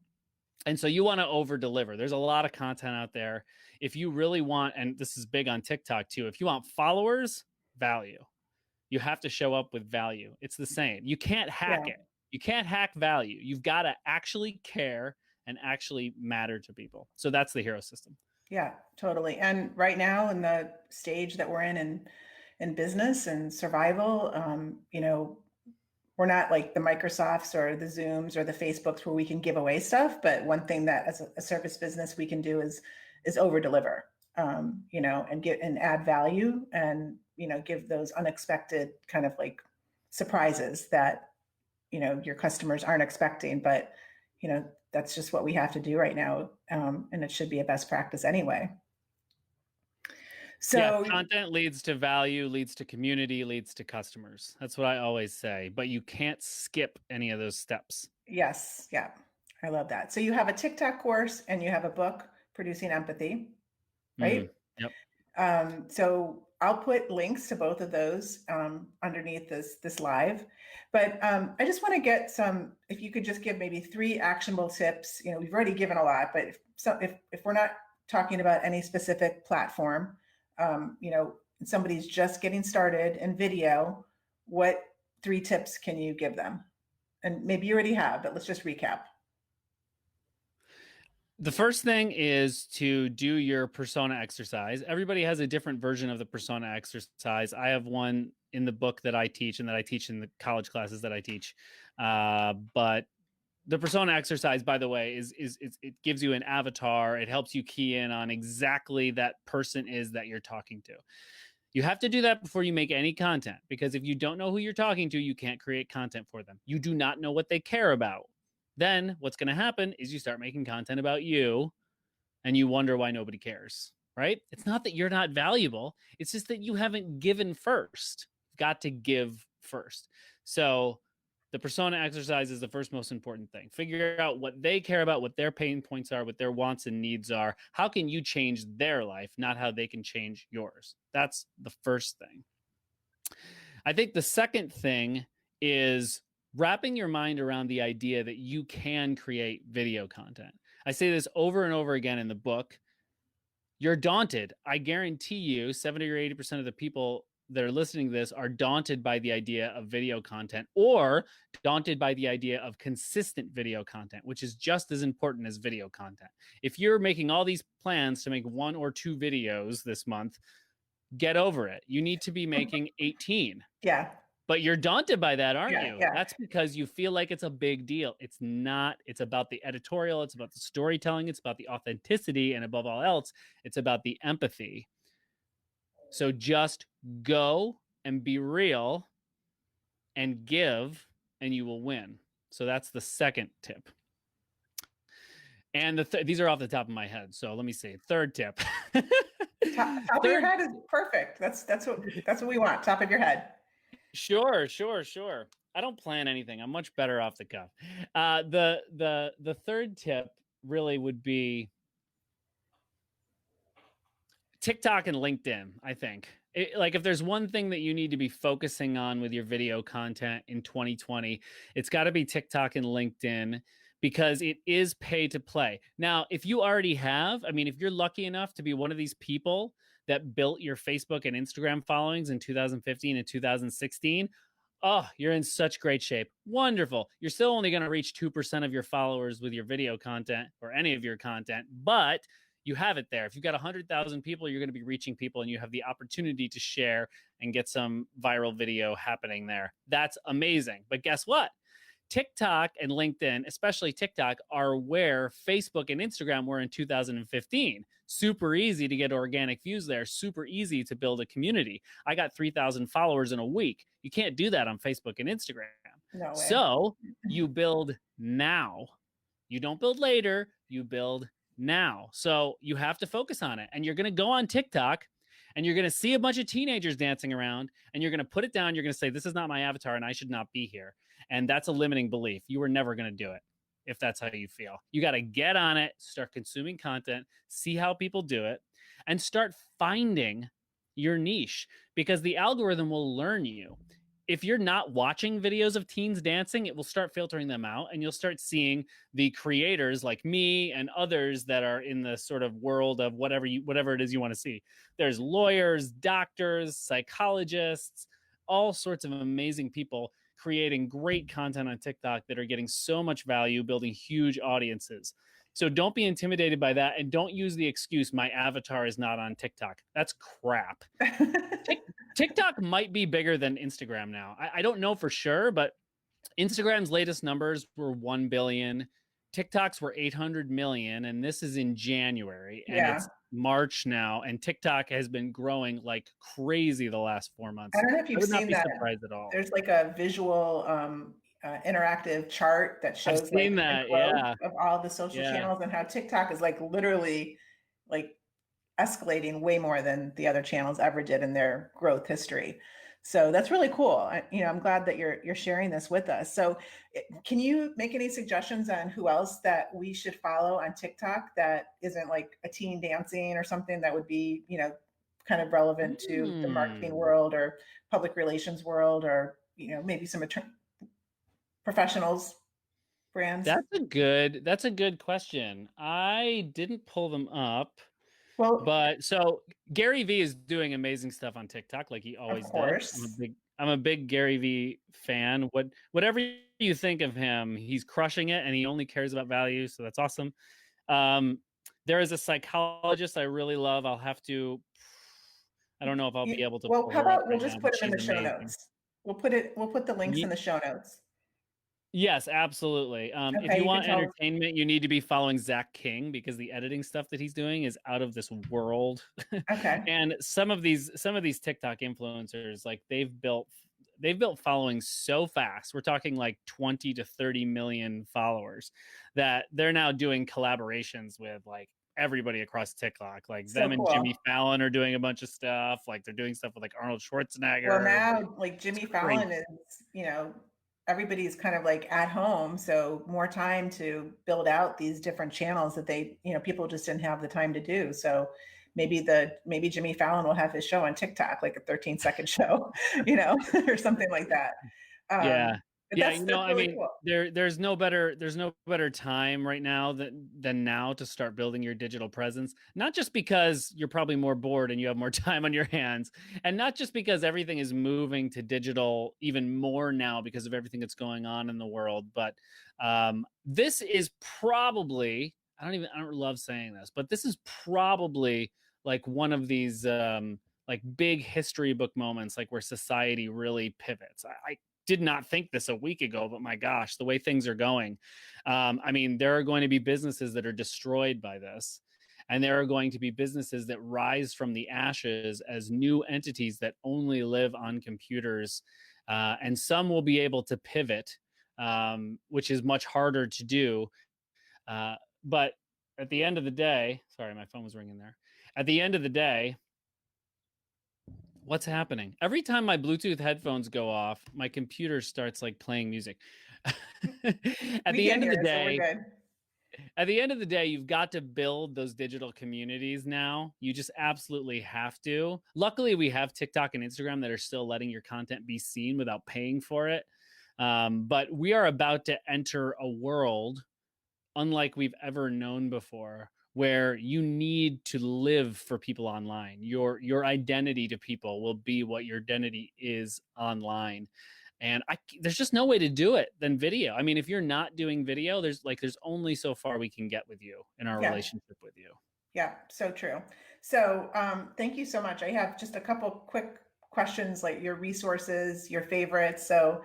[SPEAKER 2] And so you want to over deliver. There's a lot of content out there. If you really want, and this is big on TikTok too, if you want followers, value. You have to show up with value. It's the same. You can't hack it. You can't hack value. You've got to actually care and actually matter to people. So that's the hero system.
[SPEAKER 1] Yeah, totally. And right now in the stage that we're in business and survival, we're not like the Microsofts or the Zooms or the Facebooks where we can give away stuff. But one thing that as a service business we can do is over deliver, and get and add value and, give those unexpected kind of like surprises that, your customers aren't expecting. But, that's just what we have to do right now. And it should be a best practice anyway. So
[SPEAKER 2] yeah, content leads to value, leads to community, leads to customers. That's what I always say, but you can't skip any of those steps.
[SPEAKER 1] Yes. Yeah. I love that. So you have a TikTok course and you have a book, Producing Empathy, right?
[SPEAKER 2] Yep.
[SPEAKER 1] So I'll put links to both of those underneath this live. But I just want to get if you could just give maybe 3 actionable tips. We've already given a lot, but if we're not talking about any specific platform, somebody's just getting started in video, what 3 tips can you give them? And maybe you already have, but let's just recap.
[SPEAKER 2] The first thing is to do your persona exercise. Everybody has a different version of the persona exercise. I have one in the book that I teach and that I teach in the college classes that I teach. But the persona exercise, by the way, is it gives you an avatar. It helps you key in on exactly that person is that you're talking to. You have to do that before you make any content, because if you don't know who you're talking to, you can't create content for them. You do not know what they care about. Then what's going to happen is you start making content about you and you wonder why nobody cares, right? It's not that you're not valuable. It's just that you haven't given first. You've got to give first. So the persona exercise is the first most important thing. Figure out what they care about, what their pain points are, what their wants and needs are. How can you change their life, not how they can change yours? That's the first thing. I think the second thing is wrapping your mind around the idea that you can create video content. I say this over and over again in the book. You're daunted. I guarantee you 70 or 80% of the people that are listening to this are daunted by the idea of video content, or daunted by the idea of consistent video content, which is just as important as video content. If you're making all these plans to make 1 or 2 videos this month, get over it. You need to be making 18.
[SPEAKER 1] Yeah.
[SPEAKER 2] But you're daunted by that, aren't you?
[SPEAKER 1] Yeah.
[SPEAKER 2] That's because you feel like it's a big deal. It's not. It's about the editorial. It's about the storytelling. It's about the authenticity. And above all else, it's about the empathy. So just go and be real and give, and you will win. So that's the second tip. And these are off the top of my head. So let me see. Third tip.
[SPEAKER 1] Top of your head is perfect. That's what we want. Top of your head.
[SPEAKER 2] Sure. I don't plan anything. I'm much better off the cuff. The third tip really would be TikTok and LinkedIn, I think. Like if there's one thing that you need to be focusing on with your video content in 2020, it's got to be TikTok and LinkedIn, because it is pay to play. Now, if you already have, if you're lucky enough to be one of these people that built your Facebook and Instagram followings in 2015 and 2016, oh, you're in such great shape. Wonderful. You're still only going to reach 2% of your followers with your video content or any of your content, but you have it there. If you've got 100,000 people, you're going to be reaching people, and you have the opportunity to share and get some viral video happening there. That's amazing. But guess what? TikTok and LinkedIn, especially TikTok, are where Facebook and Instagram were in 2015. Super easy to get organic views there. Super easy to build a community. I got 3,000 followers in a week. You can't do that on Facebook and Instagram.
[SPEAKER 1] No way.
[SPEAKER 2] So you build now. You don't build later. You build now. So you have to focus on it. And you're going to go on TikTok and you're going to see a bunch of teenagers dancing around, and you're going to put it down. You're going to say, this is not my avatar and I should not be here. And that's a limiting belief. You are never going to do it if that's how you feel. You got to get on it, start consuming content, see how people do it, and start finding your niche, because the algorithm will learn you. If you're not watching videos of teens dancing, it will start filtering them out, and you'll start seeing the creators like me and others that are in the sort of world of whatever it is you want to see. There's lawyers, doctors, psychologists, all sorts of amazing people creating great content on TikTok that are getting so much value, building huge audiences. So don't be intimidated by that, and don't use the excuse, my avatar is not on TikTok. That's crap. TikTok might be bigger than Instagram now. I don't know for sure, but Instagram's latest numbers were 1 billion. TikTok's were 800 million, and this is in January, and it's March now, and TikTok has been growing like crazy the last 4 months.
[SPEAKER 1] I don't know if you've seen that.
[SPEAKER 2] Surprised at all.
[SPEAKER 1] There's like a visual interactive chart that shows
[SPEAKER 2] I've seen
[SPEAKER 1] like
[SPEAKER 2] that,
[SPEAKER 1] the growth of all the social channels, and how TikTok is like literally like escalating way more than the other channels ever did in their growth history. So that's really cool. I'm glad that you're sharing this with us. So can you make any suggestions on who else that we should follow on TikTok that isn't like a teen dancing or something that would be, kind of relevant to the marketing world or public relations world, or, maybe some professionals, brands?
[SPEAKER 2] That's a good question. I didn't pull them up.
[SPEAKER 1] Well,
[SPEAKER 2] but so Gary Vee is doing amazing stuff on TikTok, like he always does. I'm a big Gary Vee fan. Whatever you think of him, he's crushing it, and he only cares about value, so that's awesome. There is a psychologist I really love. I don't know if I'll be able to.
[SPEAKER 1] Well, how about we'll just put him in the show notes. We'll put the links in the show notes.
[SPEAKER 2] Yes, absolutely. If you want entertainment, you need to be following Zach King, because the editing stuff that he's doing is out of this world.
[SPEAKER 1] Okay.
[SPEAKER 2] And some of these TikTok influencers, like they've built followings so fast. We're talking like 20 to 30 million followers, that they're now doing collaborations with like everybody across TikTok. Like them and Jimmy Fallon are doing a bunch of stuff. Like they're doing stuff with like Arnold Schwarzenegger.
[SPEAKER 1] Well, now like Jimmy Fallon is, everybody's kind of like at home, so more time to build out these different channels that they, people just didn't have the time to do. So maybe Jimmy Fallon will have his show on TikTok, like a 13-second show, or something like that.
[SPEAKER 2] Yeah. Really cool. there's no better time right now than now to start building your digital presence. Not just because you're probably more bored and you have more time on your hands, and not just because everything is moving to digital even more now because of everything that's going on in the world, but this is probably, I don't love saying this, but this is probably like one of these like big history book moments, like where society really pivots. I did not think this a week ago, but my gosh, the way things are going. There are going to be businesses that are destroyed by this, and there are going to be businesses that rise from the ashes as new entities that only live on computers. And some will be able to pivot, which is much harder to do. But at the end of the day, sorry, my phone was ringing there. At the end of the day, what's happening? Every time my Bluetooth headphones go off, my computer starts like playing music. At the end of the day, you've got to build those digital communities now. You just absolutely have to. Luckily, we have TikTok and Instagram that are still letting your content be seen without paying for it. But we are about to enter a world unlike we've ever known before, where you need to live for people online. Your identity to people will be what your identity is online. And there's just no way to do it than video. If you're not doing video, there's only so far we can get with you in our relationship with you.
[SPEAKER 1] Yeah, so true. So thank you so much. I have just a couple quick questions, like your resources, your favorites. So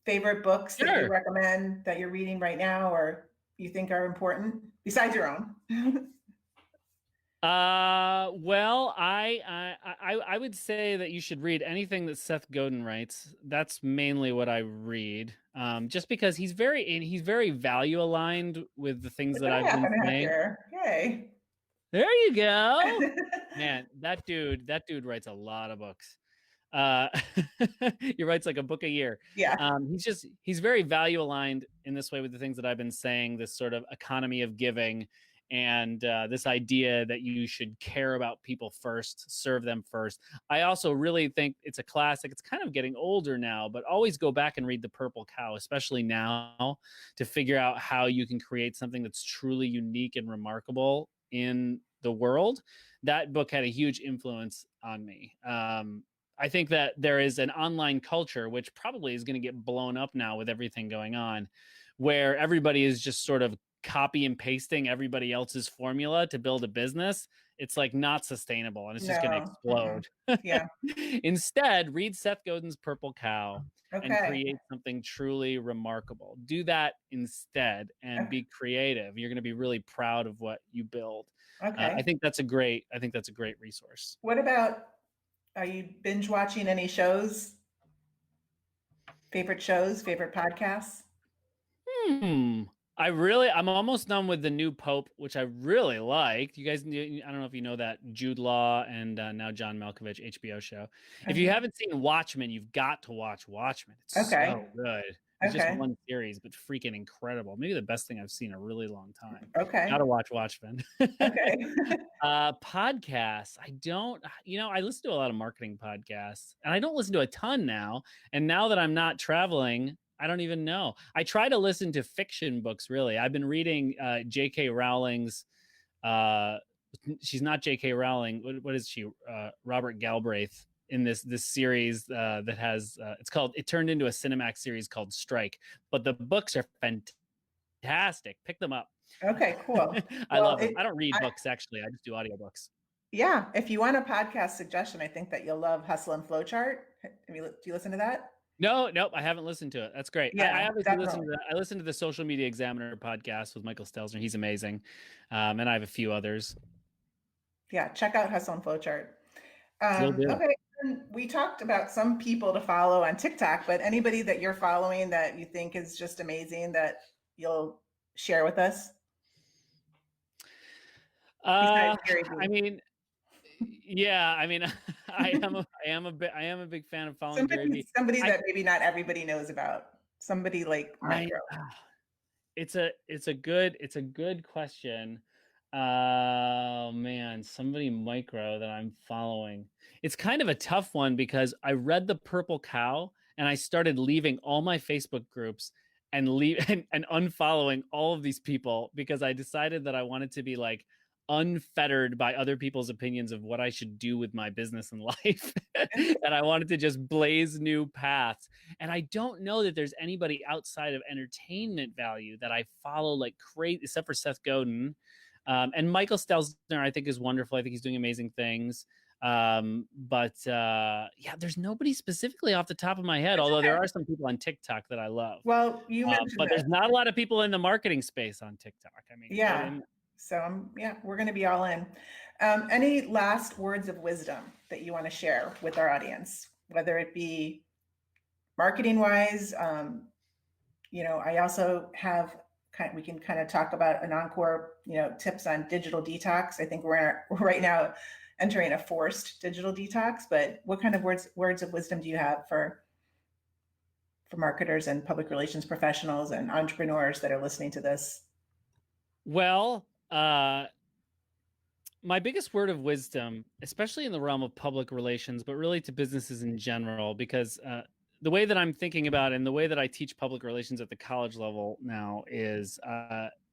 [SPEAKER 1] favorite books that you recommend that you're reading right now, or you think are important besides your own?
[SPEAKER 2] Well, I would say that you should read anything that Seth Godin writes. That's mainly what I read. Just because he's very value aligned with the things that I've been saying.
[SPEAKER 1] Yay.
[SPEAKER 2] There you go. Man, that dude writes a lot of books. Uh, he writes like a book a year.
[SPEAKER 1] Yeah.
[SPEAKER 2] He's very value aligned in this way with the things that I've been saying, this sort of economy of giving, and this idea that you should care about people first, serve them first. I also really think it's a classic. It's kind of getting older now, but always go back and read The Purple Cow, especially now, to figure out how you can create something that's truly unique and remarkable in the world. That book had a huge influence on me. I think that there is an online culture, which probably is going to get blown up now with everything going on, where everybody is just sort of copy and pasting everybody else's formula to build a business. It's like not sustainable and it's just going to
[SPEAKER 1] No. Mm-mm.
[SPEAKER 2] explode.
[SPEAKER 1] Yeah.
[SPEAKER 2] Instead, read Seth Godin's Purple Cow and
[SPEAKER 1] Okay.
[SPEAKER 2] create something truly remarkable. Do that instead and be creative. You're going to be really proud of what you build.
[SPEAKER 1] Okay.
[SPEAKER 2] I think that's a great resource.
[SPEAKER 1] What about, are you binge watching any shows? Favorite shows, favorite podcasts?
[SPEAKER 2] I'm almost done with the new Pope, which I really liked. You guys, I don't know if you know that Jude Law and now John Malkovich HBO show. If you haven't seen Watchmen, you've got to watch Watchmen. It's so good. It's just one series, but freaking incredible. Maybe the best thing I've seen in a really long time.
[SPEAKER 1] Okay.
[SPEAKER 2] Gotta watch Watchmen.
[SPEAKER 1] Okay.
[SPEAKER 2] Podcasts. I listen to a lot of marketing podcasts, and I don't listen to a ton now. And now that I'm not traveling, I don't even know. I try to listen to fiction books, really. I've been reading J.K. Rowling's, she's not J.K. Rowling. What is she? Robert Galbraith in this series that has, it turned into a Cinemax series called Strike. But the books are fantastic. Pick them up.
[SPEAKER 1] Okay, cool.
[SPEAKER 2] I love them. I don't read books, actually. I just do audiobooks.
[SPEAKER 1] Yeah. If you want a podcast suggestion, I think that you'll love Hustle and Flowchart. Do you listen to that?
[SPEAKER 2] Nope, I haven't listened to it. That's great.
[SPEAKER 1] Yeah,
[SPEAKER 2] I listened to the Social Media Examiner podcast with Michael Stelzner. He's amazing. And I have a few others.
[SPEAKER 1] Yeah, check out Hustle and Flowchart. Okay, we talked about some people to follow on TikTok, but anybody that you're following that you think is just amazing that you'll share with us?
[SPEAKER 2] I am a big fan of following Gary Vee.
[SPEAKER 1] Somebody that maybe not everybody knows about. Somebody like Micro.
[SPEAKER 2] It's a good question. Oh man, somebody Micro that I'm following. It's kind of a tough one because I read The Purple Cow and I started leaving all my Facebook groups and unfollowing all of these people because I decided that I wanted to be like unfettered by other people's opinions of what I should do with my business and life. And I wanted to just blaze new paths. And I don't know that there's anybody outside of entertainment value that I follow like crazy, except for Seth Godin. And Michael Stelzner, I think, is wonderful. I think he's doing amazing things. There's nobody specifically off the top of my head, although there are some people on TikTok that I love.
[SPEAKER 1] Well, you mentioned
[SPEAKER 2] but there's not a lot of people in the marketing space on TikTok. I mean,
[SPEAKER 1] yeah. So we're going to be all in. Any last words of wisdom that you want to share with our audience, whether it be marketing wise? I also have we can kind of talk about an encore, tips on digital detox. I think we're right now entering a forced digital detox, but what kind of words of wisdom do you have for marketers and public relations professionals and entrepreneurs that are listening to this?
[SPEAKER 2] Well, my biggest word of wisdom, especially in the realm of public relations, but really to businesses in general, because the way that I'm thinking about it and the way that I teach public relations at the college level now is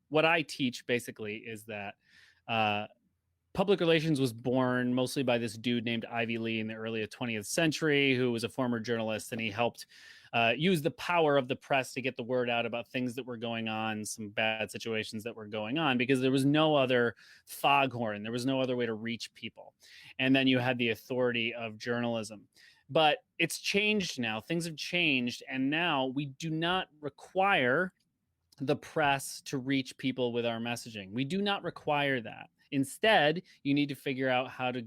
[SPEAKER 2] what I teach basically is that public relations was born mostly by this dude named Ivy Lee in the early 20th century, who was a former journalist, and he helped use the power of the press to get the word out about things that were going on, some bad situations that were going on, because there was no other foghorn. There was no other way to reach people. And then you had the authority of journalism. But it's changed now. Things have changed. And now we do not require the press to reach people with our messaging. We do not require that. Instead, you need to figure out how to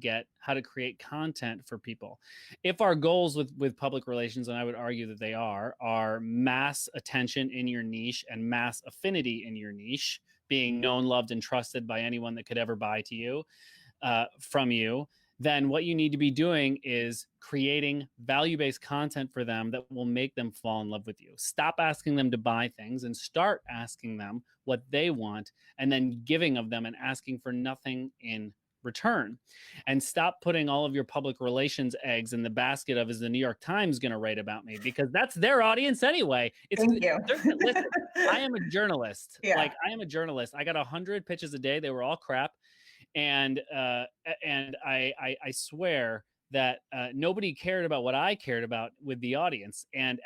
[SPEAKER 2] create content for people. If our goals with public relations, and I would argue that they are mass attention in your niche and mass affinity in your niche, being known, loved, and trusted by anyone that could ever buy to you from you, then what you need to be doing is creating value-based content for them that will make them fall in love with you. Stop asking them to buy things and start asking them what they want, and then giving of them and asking for nothing in return. And stop putting all of your public relations eggs in the basket of, is the New York Times going to write about me? Because that's their audience anyway.
[SPEAKER 1] Thank you.
[SPEAKER 2] Listen, I am a journalist.
[SPEAKER 1] Yeah.
[SPEAKER 2] Like, I am a journalist. I got 100 pitches a day. They were all crap. And I swear that nobody cared about what I cared about with the audience. And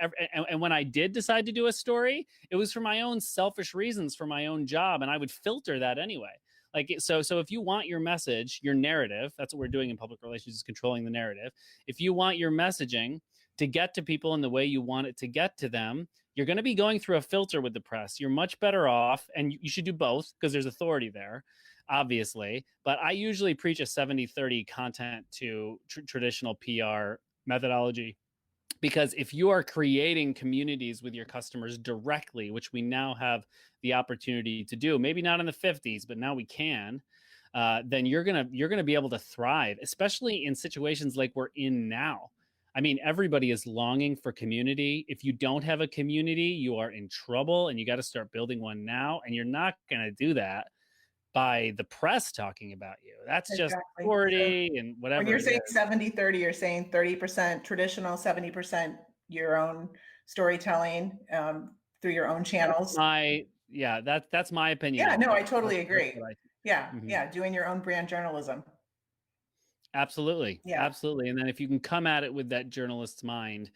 [SPEAKER 2] when I did decide to do a story, it was for my own selfish reasons, for my own job, and I would filter that anyway. Like, so if you want your message, your narrative, that's what we're doing in public relations, is controlling the narrative. If you want your messaging to get to people in the way you want it to get to them, you're going to be going through a filter with the press. You're much better off, and you should do both because there's authority there, obviously. But I usually preach a 70-30 content to traditional PR methodology. Because if you are creating communities with your customers directly, which we now have the opportunity to do, maybe not in the 50s, but now we can, then you're gonna be able to thrive, especially in situations like we're in now. I mean, everybody is longing for community. If you don't have a community, you are in trouble, and you got to start building one now. And you're not gonna do that by the press talking about you. That's just authority and whatever.
[SPEAKER 1] When you're saying 70-30, you're saying 30% traditional, 70% your own storytelling through your own channels.
[SPEAKER 2] That's my opinion.
[SPEAKER 1] Yeah, no, I totally agree. Yeah, yeah, doing your own brand journalism.
[SPEAKER 2] Absolutely. Yeah. Absolutely. And then if you can come at it with that journalist's mind,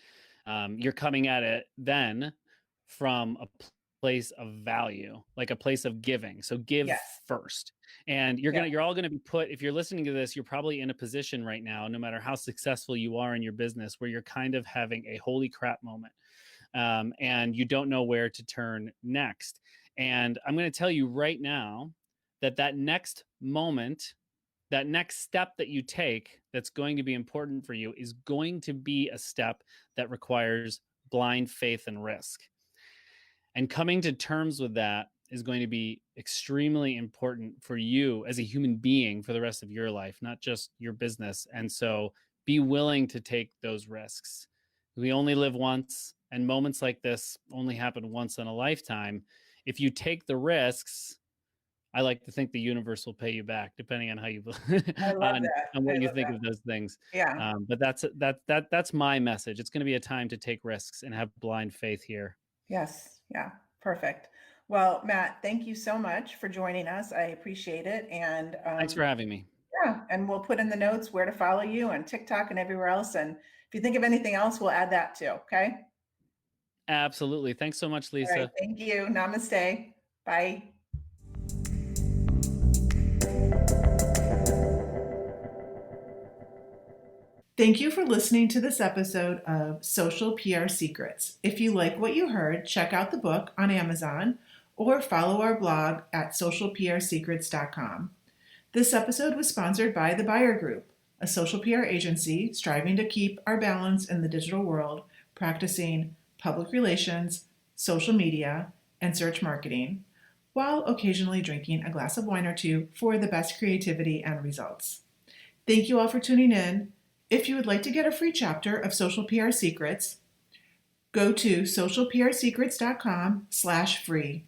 [SPEAKER 2] you're coming at it then from a place of value, like a place of giving. So give first. And you're all gonna be put, if you're listening to this, you're probably in a position right now, no matter how successful you are in your business, where you're kind of having a holy crap moment. And you don't know where to turn next. And I'm going to tell you right now that next moment, that next step that you take that's going to be important for you, is going to be a step that requires blind faith and risk. And coming to terms with that is going to be extremely important for you as a human being for the rest of your life, not just your business. And so be willing to take those risks. We only live once, and moments like this only happen once in a lifetime. If you take the risks, I like to think the universe will pay you back, depending on how you on what you think of those things.
[SPEAKER 1] Yeah.
[SPEAKER 2] But that's my message. It's going to be a time to take risks and have blind faith here.
[SPEAKER 1] Yes. Yeah. Perfect. Well, Matt, thank you so much for joining us. I appreciate it. And
[SPEAKER 2] thanks for having me.
[SPEAKER 1] Yeah. And we'll put in the notes where to follow you on TikTok and everywhere else. And if you think of anything else, we'll add that too. Okay.
[SPEAKER 2] Absolutely. Thanks so much, Lisa.
[SPEAKER 1] Right, thank you. Namaste. Bye. Thank you for listening to this episode of Social PR Secrets. If you like what you heard, check out the book on Amazon or follow our blog at socialprsecrets.com. This episode was sponsored by The Buyer Group, a social PR agency striving to keep our balance in the digital world, practicing public relations, social media, and search marketing, while occasionally drinking a glass of wine or two for the best creativity and results. Thank you all for tuning in. If you would like to get a free chapter of Social PR Secrets, go to socialprsecrets.com/free.